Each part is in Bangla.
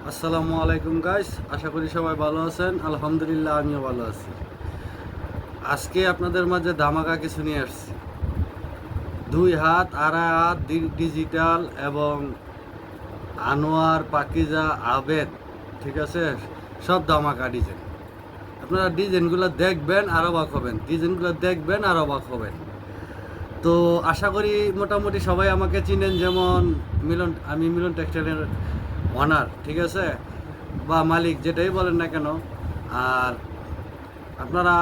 আসসালামু আলাইকুম গাইস, আশা করি সবাই ভালো আছেন। আলহামদুলিল্লাহ, আমিও ভালো আছি। আজকে আপনাদের মাঝে ধামাকা কিছু নিয়ে আসছি। 2 হাত, আড়াই হাত ডিজিটাল এবং আনোয়ার, পাকিজা, আবেদ, ঠিক আছে, সব ধামাকা ডিজাইন। আপনারা ডিজাইনগুলো দেখবেন আর অবাক হবেন, ডিজাইনগুলো দেখবেন আর অবাক হবেন। তো আশা করি মোটামুটি সবাই আমাকে চিনেন, যেমন আমি মিলন টেক্সটাইলের ওনার, ঠিক আছে, বা মালিক, যেটাই বলেন না কেন। আর আপনারা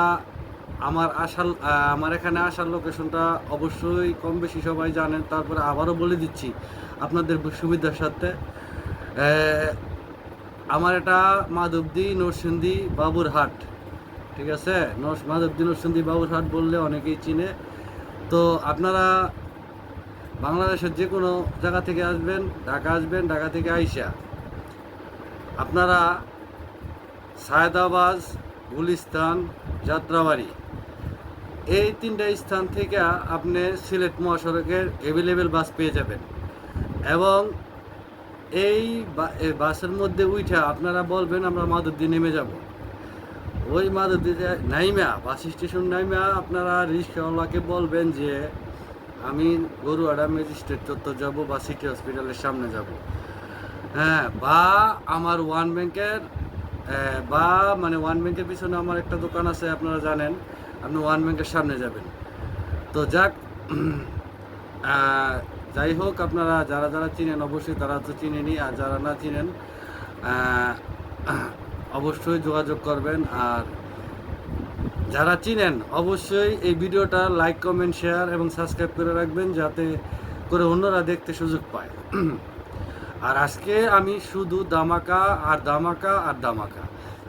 আমার এখানে আসার লোকেশনটা অবশ্যই কম বেশি সবাই জানেন, তারপরে আবারও বলে দিচ্ছি আপনাদের সুবিধার সাথে। আমার এটা মাধবদী নরসিংদী বাবুরহাট, ঠিক আছে। মাধবদী নরসিংদী বাবুরহাট বললে অনেকেই চিনে। তো আপনারা বাংলাদেশের যে কোনো জায়গা থেকে আসবেন, ঢাকা থেকে আইসা আপনারা সায়দাবাদ, গুলিস্তান, যাত্রাবাড়ি, এই 3টা স্থান থেকে আপনি সিলেট মহাসড়কের অ্যাভেলেবেল বাস পেয়ে যাবেন। এবং এই বাসের মধ্যে উঠা আপনারা বলবেন আমরা মাধবদী নেমে যাব। ওই মাধবদীতে নাইমা, বাস স্টেশন নাইমা আপনারা রিক্সাওয়ালাকে বলবেন যে আমি গরুয়াড়া ম্যাজিস্ট্রেট চত্বর যাব বা সিটি হসপিটালের সামনে যাব। হ্যাঁ, বা আমার ওয়ান ব্যাংকের পিছনে আমার একটা দোকান আছে, আপনারা জানেন। আপনি ওয়ান ব্যাংকের সামনে যাবেন। তো যাক, যাই হোক, আপনারা যারা যারা চিনেন অবশ্যই তারা তো চিনেনি, আর যারা না চিনেন অবশ্যই যোগাযোগ করবেন। আর যারা চিনেন অবশ্যই এই ভিডিওটা লাইক, কমেন্ট, শেয়ার এবং সাবস্ক্রাইব করে রাখবেন, যাতে করে অন্যরা দেখতে সুযোগ পায়। আর আজকে আমি শুধু দামাকা আর দামাকা আর দামাকা,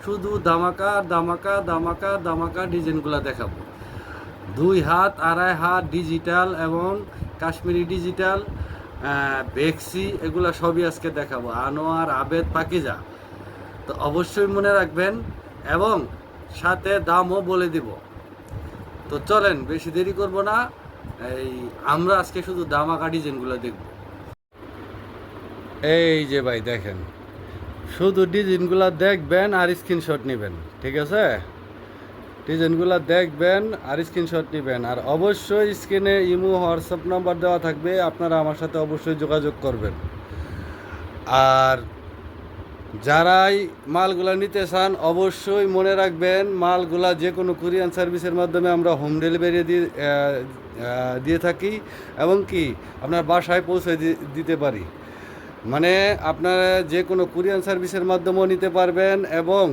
শুধু দামাকা আর দামাকা, দামাকা দামাকা ডিজাইনগুলো দেখাবো। 2 হাত, আড়াই হাত ডিজিটাল এবং কাশ্মীরি ডিজিটাল, বেক্সি, এগুলো সবই আজকে দেখাবো। আনোয়ার, আবেদ, পাকিজা। তো অবশ্যই মনে রাখবেন এবং সাথে দামও বলে দিব। তো চলেন, বেশি দেরি করব না, আমরা আজকে শুধু দামাকা ডিজাইনগুলো দেখব। এই যে ভাই দেখেন, শুধু ডিজাইনগুলো দেখবেন আর স্ক্রিনশট নেবেন, ঠিক আছে। ডিজাইনগুলো দেখবেন আর স্ক্রিনশট নেবেন। আর অবশ্যই স্ক্রিনে ইমো, হোয়াটসঅ্যাপ নাম্বার দেওয়া থাকবে, আপনারা আমার সাথে অবশ্যই যোগাযোগ করবেন। আর যারাই মালগুলা নিতে চান অবশ্যই মনে রাখবেন, মালগুলা যে কোনো কুরিয়ান সার্ভিসের মাধ্যমে আমরা হোম ডেলিভারি দিয়ে থাকি, এবং কি আপনার বাসায় পৌঁছে দিতে পারি। মানে আপনারা যে কোনো কুরিয়ান সার্ভিসের মাধ্যমেও নিতে পারবেন, এবং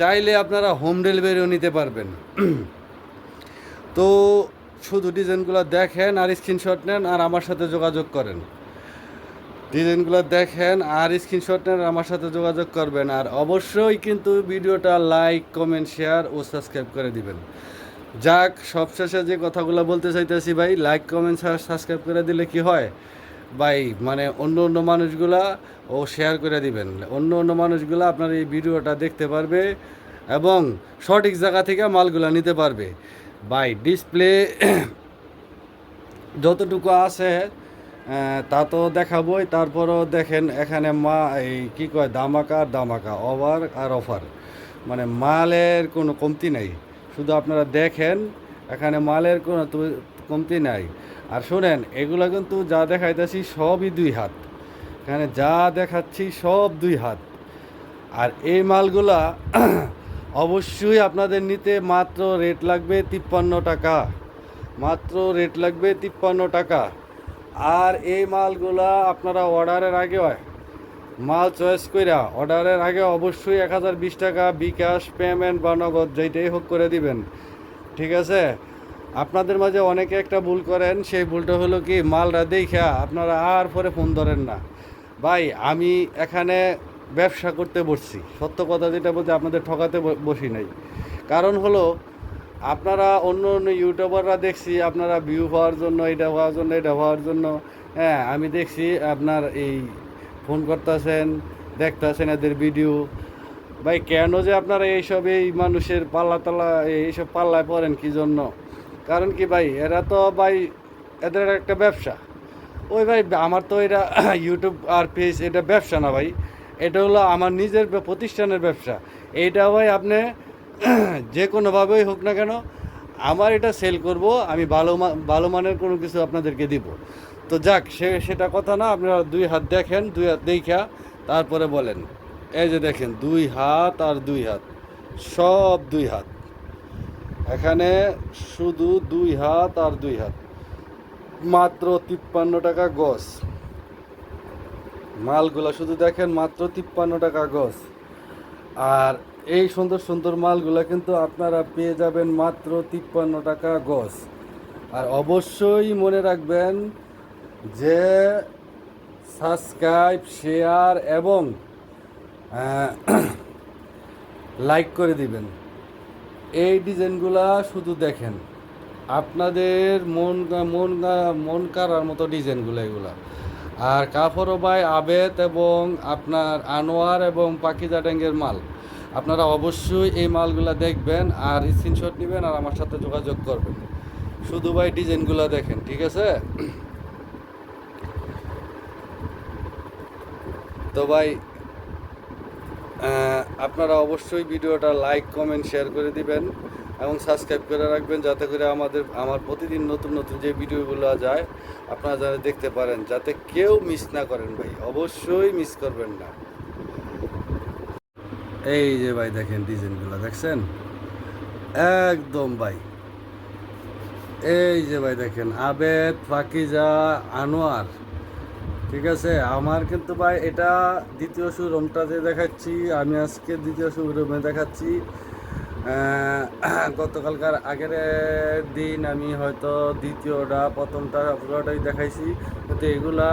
চাইলে আপনারা হোম ডেলিভারিও নিতে পারবেন। তো শুধু ডিজাইনগুলো দেখেন আর স্ক্রিনশট নেন আর আমার সাথে যোগাযোগ করেন। ডিজাইনগুলো দেখেন আর স্ক্রিনশট নেন, আমার সাথে যোগাযোগ করবেন। আর অবশ্যই কিন্তু ভিডিওটা লাইক, কমেন্ট, শেয়ার ও সাবস্ক্রাইব করে দিবেন। যাক, সবশেষে যে কথাগুলো বলতে চাইতেছি ভাই, লাইক, কমেন্ট, সাবস্ক্রাইব করে দিলে কি হয় ভাই, মানে অন্য মানুষগুলা ও শেয়ার করে দিবেন, অন্য মানুষগুলা আপনার এই ভিডিওটা দেখতে পারবে এবং সঠিক জায়গা থেকে মালগুলা নিতে পারবে। ভাই ডিসপ্লে যতটুকু আছে তা তো দেখাবই, তারপরও দেখেন এখানে এই কী কয়, দামাকা আর দামাকা, ওভার আর অফার, মানে মালের কোনো কমতি নাই। শুধু আপনারা দেখেন, এখানে মালের কোনো কমতি নাই। আর শোনেন, এগুলো কিন্তু যা দেখাইতেছি সবই 2 হাত, এখানে যা দেখাচ্ছি সব 2 হাত। আর এই মালগুলা অবশ্যই আপনাদের নিতে মাত্র রেট লাগবে 53 টাকা, মাত্র রেট লাগবে 53 টাকা। আর এই মালগুলা আপনারা অর্ডারের আগে মাল চয়েস কইরা অর্ডারের আগে অবশ্যই 1020 টাকা বিকাশ পেমেন্ট বা নগদ যেটাই হোক করে দিবেন, ঠিক আছে। আপনাদের মাঝে অনেকে একটা ভুল করেন, সেই ভুলটা হলো কি, মালটা দেখা আপনারা আর পরে ফোন ধরেন না। ভাই আমি এখানে ব্যবসা করতে বসছি, সত্য কথা যেটা বলতে, আপনাদের ঠকাতে বসি নাই। কারণ হলো, আপনারা অন্য ইউটিউবাররা দেখছি আপনারা ভিউ হওয়ার জন্য, এটা হওয়ার জন্য, এটা হওয়ার জন্য, হ্যাঁ আমি দেখছি আপনার এই ফোন করতেছেন, দেখতেছেন এদের ভিডিও। ভাই কেন যে আপনারা এই মানুষের এইসব পাল্লায় পড়েন কী জন্য? কারণ কি ভাই, এরা তো ভাই এদের একটা ব্যবসা। ওই ভাই আমার তো এটা ইউটিউব আর পেজ, এটা ব্যবসা না ভাই, এটা হলো আমার নিজের প্রতিষ্ঠানের ব্যবসা। এইটা ভাই আপনি যে কোনোভাবেই হোক না কেন আমার এটা সেল করব, আমি ভালো মানের কোনো কিছু আপনাদেরকে দিব। তো যাক, সেটা কথা না, আপনারা দুই হাত দেখেন, দুই হাত দেখা তারপরে বলেন। এই যে দেখেন, দুই হাত আর দুই হাত, সব দুই হাত, এখানে শুধু দুই হাত আর দুই হাত, মাত্র 53 টাকা গজ। মালগুলা শুধু দেখেন, মাত্র 53 টাকা গজ। আর এই সুন্দর সুন্দর মালগুলা কিন্তু আপনারা পেয়ে যাবেন মাত্র 53 টাকা গজ। আর অবশ্যই মনে রাখবেন যে সাবস্ক্রাইব, শেয়ার এবং লাইক করে দিবেন। এই ডিজাইনগুলা শুধু দেখেন, আপনাদের মন কাড়ার মতো ডিজাইনগুলো এগুলা। আর কাপড়ও ভাই আবেদ এবং আপনার আনোয়ার এবং পাকিজা ট্যাঙ্গের মাল। আপনারা অবশ্যই এই মালগুলা দেখবেন আর স্ক্রিনশট নেবেন আর আমার সাথে যোগাযোগ করবেন। শুধু ভাই ডিজাইনগুলো দেখেন, ঠিক আছে? তো ভাই আপনারা অবশ্যই ভিডিওটা লাইক, কমেন্ট, শেয়ার করে দিবেন এবং সাবস্ক্রাইব করে রাখবেন, যাতে করে আমার প্রতিদিন নতুন নতুন যে ভিডিওগুলো যায় আপনারা যারা দেখতে পারেন, যাতে কেউ মিস না করেন ভাই, অবশ্যই মিস করবেন না। এই যে ভাই দেখেন ডিজাইনগুলো দেখছেন, একদম ভাই। এই যে ভাই দেখেন, আবেদ, পাকিজা, আনোয়ার, ঠিক আছে? আমার কিন্তু ভাই এটা দ্বিতীয় শোরুমটাতে দেখাচ্ছি, আমি আজকে দ্বিতীয় শোরুমে দেখাচ্ছি। গতকালকার আগের দিন আমি হয়তো দ্বিতীয়টা প্রথমটা পুরোটাই দেখাইছি, কিন্তু এগুলা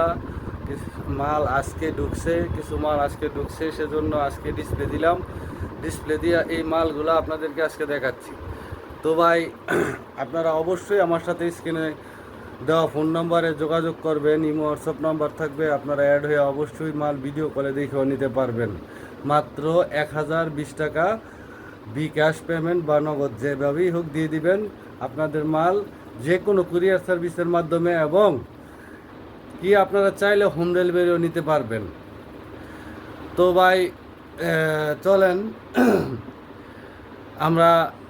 মাল আজকে ঢুকছে, কিছু মাল আজকে ঢুকছে, সেজন্য আজকে ডিসপ্লে দিলাম। ডিসপ্লে দিয়ে এই মালগুলো আপনাদেরকে আজকে দেখাচ্ছি। তো ভাই আপনারা অবশ্যই আমার সাথে স্ক্রিনে দেওয়া ফোন নাম্বারে যোগাযোগ করবেন, ইমো হোয়াটসঅ্যাপ নাম্বার থাকবে, আপনারা অ্যাড হয়ে অবশ্যই মাল ভিডিও কলে দেখেও নিতে পারবেন। মাত্র 1020 টাকা বিকাশ পেমেন্ট বা নগদ যেভাবেই হোক দিয়ে দিবেন। আপনাদের মাল যে কোনো কুরিয়ার সার্ভিসের মাধ্যমে, এবং কি আপনারা চাইলে হোম ডেলিভারিও নিতে পারবেন। তো ভাই চলেন আমরা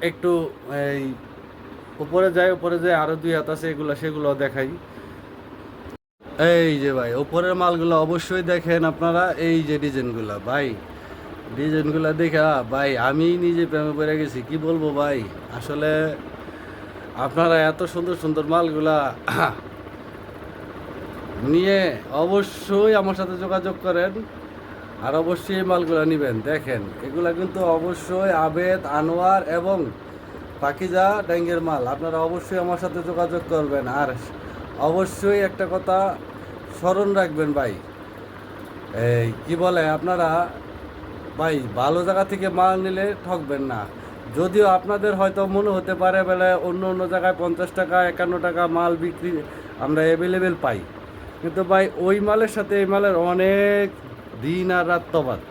একটু এই উপরে যাই আরও দুই হাত আছে, সেগুলো দেখাই। এই যে ভাই উপরের মালগুলো অবশ্যই দেখেন আপনারা, এই যে ডিজাইনগুলো ভাই, ডিজাইনগুলো দেখা ভাই আমি নিজে প্রেমে পড়ে গেছি, কি বলবো ভাই। আসলে আপনারা এত সুন্দর সুন্দর মালগুলা নিয়ে অবশ্যই আমার সাথে যোগাযোগ করেন আর অবশ্যই এই মালগুলো নেবেন। দেখেন এগুলা কিন্তু অবশ্যই আবেদ, আনোয়ার এবং পাকিজা ট্যাঙ্গের মাল। আপনারা অবশ্যই আমার সাথে যোগাযোগ করবেন। আর অবশ্যই একটা কথা স্মরণ রাখবেন ভাই, এই কি বলে, আপনারা ভাই ভালো জায়গা থেকে মাল নিলে ঠকবেন না। যদিও আপনাদের হয়তো মনে হতে পারে বলে অন্য অন্য জায়গায় 50 টাকা 51 টাকা মাল বিক্রি আমরা অ্যাভেলেবেল পাই, কিন্তু ভাই ওই মালের সাথে এই মালের অনেক দিন আর রাত তফাৎ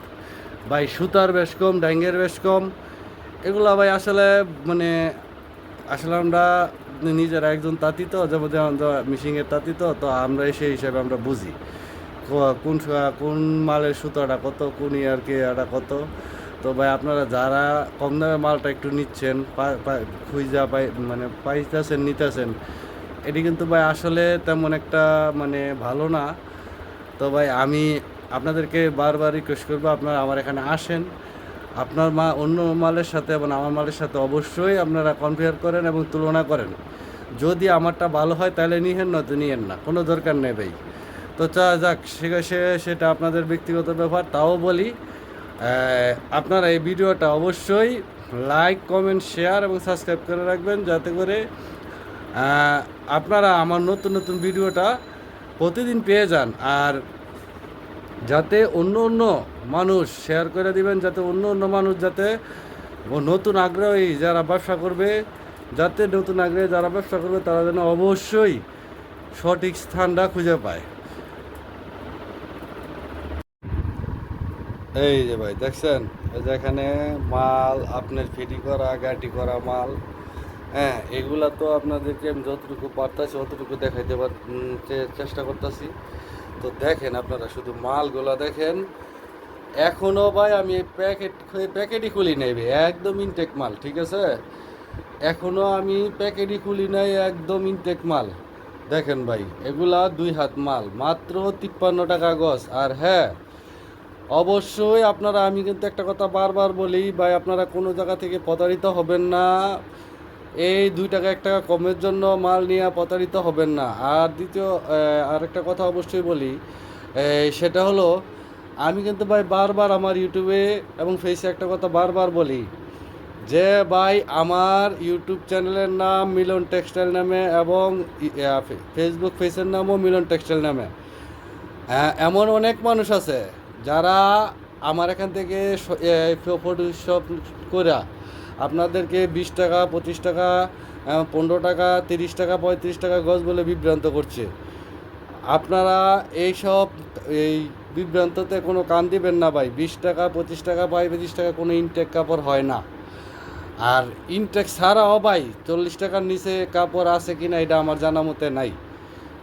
ভাই। সুতার বেশ কম, ডাঙ্গের বেশ কম, এগুলো ভাই আসলে আসলে আমরা নিজেরা একজন তাঁতি, তো যেমন মিশিংয়ের তাঁতি, তো আমরা সেই হিসাবে আমরা বুঝি কোন মালের সুতাটা কত, কোন ইয়ারকে এটা কত। তো ভাই আপনারা যারা কম দামে মালটা একটু নিচ্ছেন, পাইতেছেন, নিতেছেন, এটি কিন্তু ভাই আসলে তেমন একটা ভালো না। তো ভাই আমি আপনাদেরকে বারবার রিকোয়েস্ট করবো, আপনারা আমার এখানে আসেন, আপনার অন্য মালের সাথে এবং আমার মালের সাথে অবশ্যই আপনারা কম্পেয়ার করেন এবং তুলনা করেন। যদি আমারটা ভালো হয় তাহলে নিয়েন, নয়তো নিয়েন না, কোনো দরকার নেই ভাই। তো যাক, সেটা আপনাদের ব্যক্তিগত ব্যাপার। তাও বলি, আপনারা এই ভিডিওটা অবশ্যই লাইক, কমেন্ট, শেয়ার এবং সাবস্ক্রাইব করে রাখবেন, যাতে করে আপনারা আমার নতুন নতুন ভিডিওটা প্রতিদিন পেয়ে যান। আর যাতে অন্য অন্য মানুষ শেয়ার করে দিবেন, যাতে অন্য অন্য মানুষ যাতে নতুন আগ্রহী যারা ব্যবসা করবে, তারা যেন অবশ্যই সঠিক স্থানটা খুঁজে পায়। এই যে ভাই দেখছেন, এই যে এখানে মাল আপনার ফিটি করা, গাটি করা মাল। হ্যাঁ, এগুলা তো আপনাদেরকে আমি যতটুকু পারতাছি অতটুকু দেখাইতে চেষ্টা করতেছি। তো দেখেন আপনারা শুধু মালগুলা দেখেন, এখনো ভাই আমি প্যাকেটই খুলি নাই ভাই, একদম ইনটেক মাল, ঠিক আছে। এখনো আমি প্যাকেটই খুলি নাই, একদম ইনটেক মাল। দেখেন ভাই, এগুলা 2 হাত মাল, মাত্র 53 টাকা গজ। আর হ্যাঁ, অবশ্যই আপনারা, আমি কিন্তু একটা কথা বারবার বলি ভাই, আপনারা কোনো জায়গা থেকে প্রতারিত হবেন না। এই 2 টাকা 1 টাকা কমের জন্য মাল নিয়ে প্রতারিত হবেন না। আর দ্বিতীয় আরেকটা কথা অবশ্যই বলি, সেটা হলো, আমি কিন্তু ভাই বারবার আমার ইউটিউবে এবং ফেসে একটা কথা বারবার বলি যে ভাই, আমার ইউটিউব চ্যানেলের নাম মিলন টেক্সটাইল নামে এবং ফেসবুক পেজের নামও মিলন টেক্সটাইল নামে। এমন অনেক মানুষ আছে যারা আমার এখান থেকে ফটোশপ করে আপনাদেরকে 20 টাকা, 25 টাকা, 15 টাকা, 30 টাকা, 35 টাকা গজ বলে বিভ্রান্ত করছে। আপনারা এইসব এই বিভ্রান্ততে কোনো কান দিবেন না ভাই। 20 টাকা, 25 টাকা, 35 টাকা কোনো ইনটেক কাপড় হয় না। আর ইনটেক ছাড়াও ভাই 40 টাকার নিচে কাপড় আছে কিনা এটা আমার জানা মতে নাই।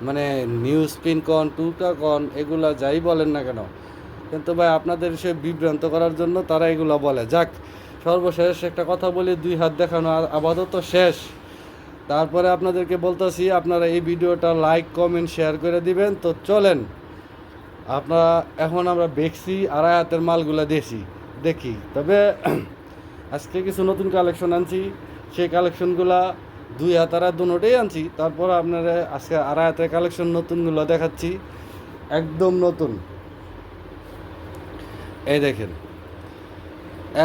মানে নিউজ পিন কন, টুকা কন, এগুলা যাই বলেন না কেন, কিন্তু ভাই আপনাদের সে বিভ্রান্ত করার জন্য তারা এগুলো বলে। যাক, সর্বশেষ একটা কথা বলি, 2 হাত দেখানো আপাতত শেষ। তারপরে আপনাদেরকে বলতেছি, আপনারা এই ভিডিওটা লাইক, কমেন্ট, শেয়ার করে দিবেন। তো চলেন, আপনারা এখন আমরা দেখছি 2.5 হাতের মালগুলো দেখি। তবে আজকে কিছু নতুন কালেকশন আনছি, সেই কালেকশনগুলা 2 হাত আর দুটোই আনছি। তারপর আপনারা আজকে 2.5 হাতের কালেকশন নতুনগুলো দেখাচ্ছি, একদম নতুন। এই দেখেন,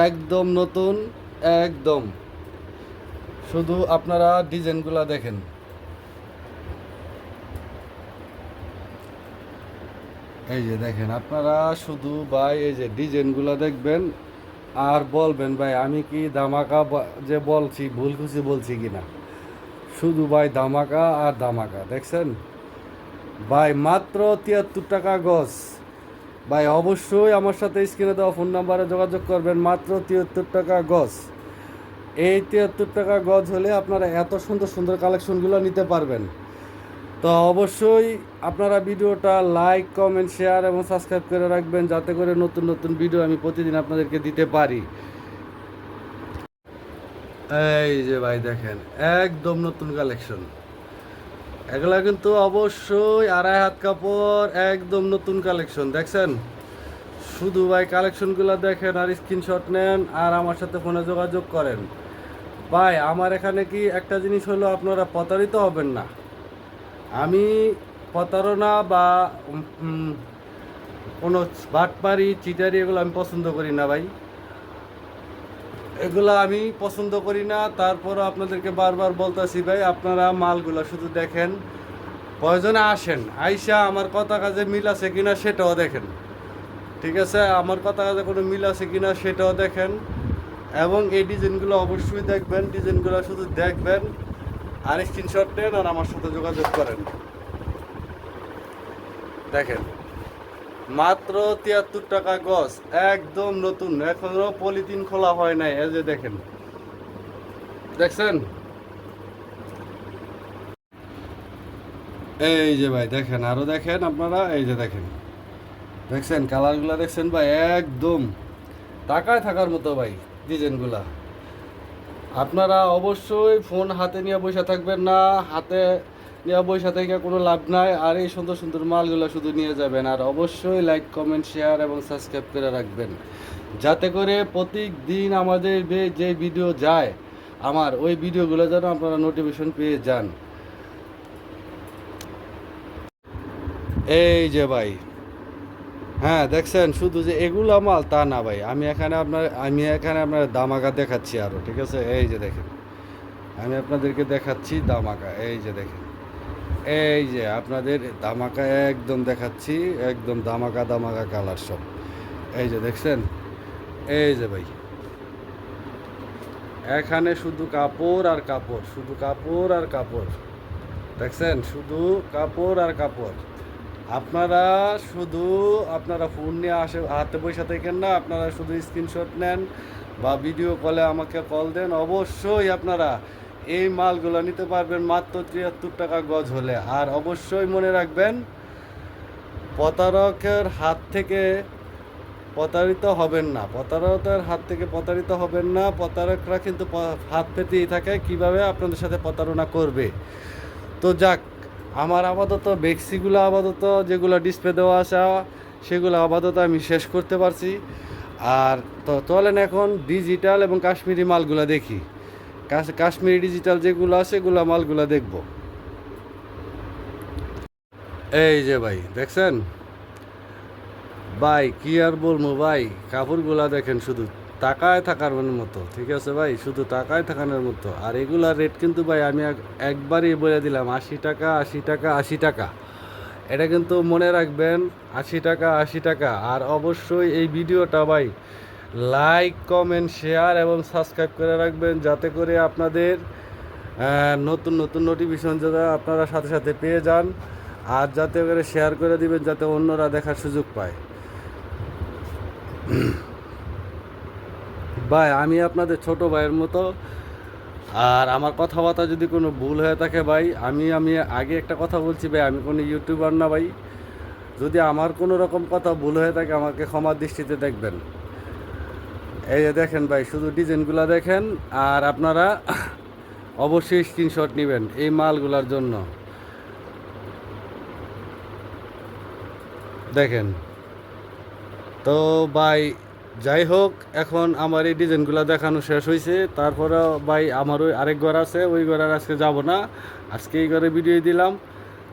একদম নতুন, একদম। শুধু আপনারা ডিজাইনগুলো দেখেন। এই যে দেখেন, আপনারা শুধু ভাই এই যে ডিজাইনগুলো দেখবেন আর বলবেন ভাই আমি কি ধামাকা যে বলছি ভুল কিছু বলছি কিনা। শুধু ভাই ধামাকা আর ধামাকা, দেখছেন ভাই, মাত্র 73 টাকা গজ। ভাই অবশ্যই আমার সাথে স্ক্রিনে দেওয়া ফোন নাম্বারে যোগাযোগ করবেন, মাত্র 73 টাকা গজ। এই 73 টাকা গজ হলে আপনারা এত সুন্দর সুন্দর কালেকশনগুলো নিতে পারবেন। তো অবশ্যই আপনারা ভিডিওটা লাইক, কমেন্ট, শেয়ার এবং সাবস্ক্রাইব করে রাখবেন, যাতে করে নতুন নতুন ভিডিও আমি প্রতিদিন আপনাদেরকে দিতে পারি। এই যে ভাই দেখেন, একদম নতুন কালেকশন। এগুলা কিন্তু অবশ্যই 2.5 হাত কাপড়, একদম নতুন কালেকশন, দেখছেন। শুধু ভাই কালেকশনগুলো দেখেন আর স্ক্রিনশট নেন আর আমার সাথে ফোনে যোগাযোগ করেন। ভাই আমার এখানে কি একটা জিনিস হলো, আপনারা প্রতারিত হবেন না। আমি প্রতারণা বা কোনো বাটপারি, চিটারি এগুলো আমি পছন্দ করি না ভাই, এগুলো আমি পছন্দ করি না। তারপরও আপনাদেরকে বারবার বলতেছি ভাই, আপনারা মালগুলো শুধু দেখেন, প্রয়োজনে আসেন, আইসা আমার কথা কাজে মিল আছে কিনা সেটাও দেখেন, ঠিক আছে। আমার কথা কাজে কোনো মিল আছে কিনা সেটাও দেখেন, এবং এই ডিজাইনগুলো অবশ্যই দেখবেন। ডিজাইনগুলো শুধু দেখবেন আর স্ক্রিনশট নেন আর আমার সাথে যোগাযোগ করেন। দেখেন, মাত্র 73 টাকা গজ, একদম নতুন, এখনো পলিথিন খোলা হয় নাই। এই যে দেখেন, দেখছেন, এই যে ভাই দেখেন, আরো দেখেন আপনারা, এই যে দেখেন, দেখছেন কালারগুলা, দেখছেন ভাই, একদম তাকায় থাকার মতো ভাই ডিজাইনগুলা। আপনারা অবশ্যই ফোন হাতে নিয়ে বসে থাকবেন না, হাতে নিয়ে বসে থেকে কোনো লাভ নাই। আর এই সুন্দর সুন্দর মালগুলো শুধু নিয়ে যাবেন, আর অবশ্যই লাইক, কমেন্ট, শেয়ার এবং সাবস্ক্রাইব করে রাখবেন, যাতে করে প্রত্যেকদিন আমাদের যে ভিডিও যায় আমার, ওই ভিডিওগুলো যেন আপনারা নোটিফিকেশন পেয়ে যান। এই যে ভাই, হ্যাঁ দেখছেন, শুধু যে এগুলো মাল তা না ভাই, আমি এখানে আপনার দামাকা দেখাচ্ছি আরও, ঠিক আছে। এই যে দেখেন, আমি আপনাদেরকে দেখাচ্ছি দামাকা, এই যে দেখেন, এই যে আপনাদের দামাকা একদম দেখাচ্ছি, একদম দামাকা দামাকা কালার সব। এই যে দেখছেন, এই যে ভাই, এখানে শুধু কাপড় আর কাপড়, শুধু কাপড় আর কাপড়, দেখছেন, শুধু কাপড় আর কাপড়। আপনারা শুধু আপনারা ফোন নিয়ে হাতে বসে থাকেন না, আপনারা শুধু স্ক্রিনশট নেন বা ভিডিও কলে আমাকে কল দেন। অবশ্যই আপনারা এই মালগুলো নিতে পারবেন মাত্র 73 টাকা গজ হলে। আর অবশ্যই মনে রাখবেন, প্রতারকের হাত থেকে প্রতারিত হবেন না, প্রতারকের হাত থেকে প্রতারিত হবেন না। প্রতারকরা কিন্তু হাত পেতেই থাকে কীভাবে আপনাদের সাথে প্রতারণা করবে। তো যাক, আমার আপাতত বেক্সিগুলো আপাতত যেগুলো ডিসপ্লে দেওয়া আছে সেগুলো আপাতত আমি শেষ করতে পারছি। আর তো চলেন এখন ডিজিটাল এবং কাশ্মীরি মালগুলো দেখি। কাশ্মীরি ডিজিটাল যেগুলো আছে সেগুলো মালগুলো দেখব। এই যে ভাই দেখছেন ভাই, কি আর বলবো ভাই, কাপড়গুলা দেখেন শুধু তাকায় থাকার মতো, ঠিক আছে ভাই, শুধু তাকায় থাকানোর মতো। আর এগুলার রেট কিন্তু ভাই আমি একবারই বলে দিলাম, 80 টাকা 80 টাকা 80 টাকা। এটা কিন্তু মনে রাখবেন, 80 টাকা 80 টাকা। আর অবশ্যই এই ভিডিওটা ভাই লাইক কমেন্ট শেয়ার এবং সাবস্ক্রাইব করে রাখবেন, যাতে করে আপনাদের নতুন নতুন নোটিফিকেশন যাতে আপনারা সাথে সাথে পেয়ে যান। আর যাতে করে শেয়ার করে দিবেন যাতে অন্যরা দেখার সুযোগ পায়। ভাই আমি আপনাদের ছোট ভাইয়ের মতো। আর আমার কথাবার্তা যদি কোনো ভুল হয়ে থাকে ভাই, আমি আগে একটা কথা বলছি ভাই, আমি কোনো ইউটিউবার না ভাই। যদি আমার কোনো রকম কথা ভুল হয়ে থাকে আমাকে ক্ষমার দৃষ্টিতে দেখবেন। এই যে দেখেন ভাই, শুধু ডিজাইনগুলো দেখেন। আর আপনারা অবশ্যই স্ক্রিনশট নেবেন এই মালগুলার জন্য। দেখেন তো ভাই, যাই হোক, এখন আমার এই ডিজাইনগুলো দেখানো শেষ হয়েছে। তারপরে ভাই আমার ওই আরেক ঘর আছে, ওই ঘরে আজকে যাব না, আজকে এই ঘরে ভিডিও দিলাম।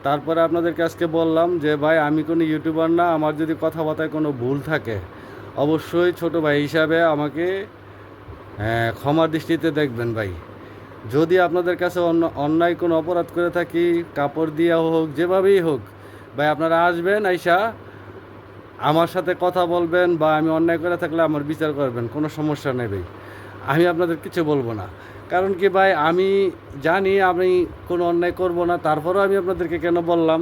তারপরে আপনাদেরকে আজকে বললাম যে ভাই আমি কোনো ইউটিউবার না, আমার যদি কথাবার্তায় কোনো ভুল থাকে অবশ্যই ছোট ভাই হিসাবে আমাকে ক্ষমার দৃষ্টিতে দেখবেন ভাই। যদি আপনাদের কাছে অন্যায় কোনো অপরাধ করে থাকি, কাপড় দিয়া হোক যেভাবেই হোক ভাই, আপনারা আসবেন, আইসা আমার সাথে কথা বলবেন, বা আমি অন্যায় করে থাকলে আমার বিচার করবেন, কোনো সমস্যা নেই ভাই। আমি আপনাদের কিছু বলবো না, কারণ কি ভাই আমি জানি আমি কোনো অন্যায় করব না। তারপরেও আমি আপনাদেরকে কেন বললাম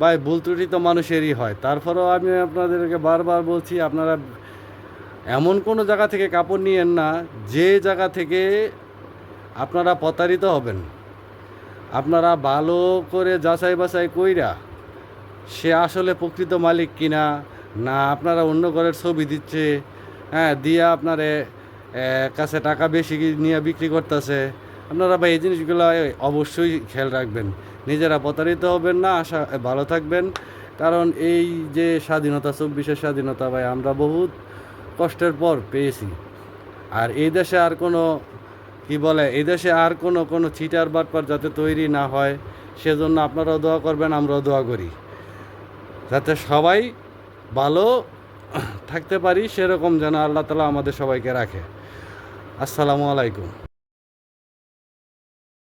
ভাই, ভুল ত্রুটি তো মানুষেরই হয়। তারপরেও আমি আপনাদেরকে বারবার বলছি, আপনারা এমন কোনো জায়গা থেকে কাপড় নিয়েন না যে জায়গা থেকে আপনারা প্রতারিত হবেন। আপনারা ভালো করে যাচাই বাছাই কইরা সে আসলে প্রকৃত মালিক কিনা, না আপনারা অন্য ঘরের ছবি দিচ্ছে, হ্যাঁ, দিয়ে আপনার কাছে টাকা বেশি নিয়ে বিক্রি করতেছে। আপনারা ভাই এই জিনিসগুলো অবশ্যই খেয়াল রাখবেন, নিজেরা প্রতারিত হবেন না। ভালো থাকবেন। কারণ এই যে স্বাধীনতা, 24-এর স্বাধীনতা ভাই আমরা বহুত কষ্টের পর পেয়েছি। আর এই দেশে আর কোনো কি বলে, এই দেশে আর কোনো চিটার বাটপার যাতে তৈরি না হয়, সেজন্য আপনারাও দোয়া করবেন, আমরাও দোয়া করি, যাতে সবাই ভালো থাকতে পারি, সেরকম যেন আল্লাহ তাআলা আমাদের সবাইকে রাখে। আসসালামু আলাইকুম।